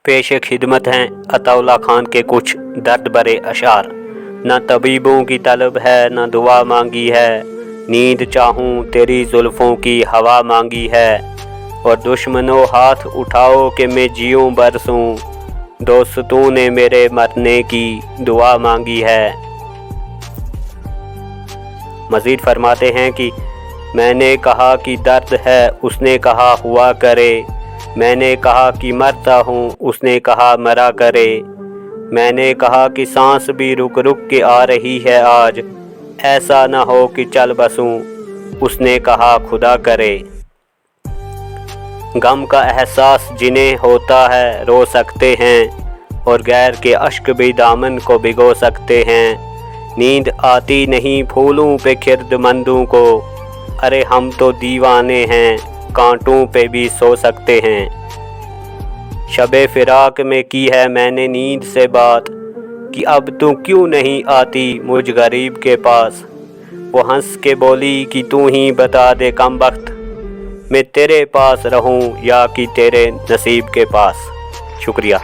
पेश खिदमत हैं अताउल्ला खान के कुछ दर्द भरे अशार। न तबीबों की तलब है न दुआ मांगी है, नींद चाहूँ तेरी जुल्फ़ों की हवा मांगी है। और दुश्मनों हाथ उठाओ कि मैं जीऊँ बरसूँ, दोस्तों ने मेरे मरने की दुआ मांगी है। मज़ीद फरमाते हैं कि मैंने कहा कि दर्द है, उसने कहा हुआ करे। मैंने कहा कि मरता हूँ, उसने कहा मरा करे। मैंने कहा कि सांस भी रुक रुक के आ रही है आज, ऐसा न हो कि चल बसूँ, उसने कहा खुदा करे। गम का एहसास जिन्हें होता है रो सकते हैं, और गैर के अश्क भी दामन को भिगो सकते हैं। नींद आती नहीं फूलों पे खिर्दमंदों को, अरे हम तो दीवाने हैं, कांटों पे भी सो सकते हैं। शबे फिराक में की है मैंने नींद से बात, कि अब तू क्यों नहीं आती मुझ गरीब के पास। वो हंस के बोली कि तू ही बता दे कमबख्त, मैं तेरे पास रहूं या कि तेरे नसीब के पास। शुक्रिया।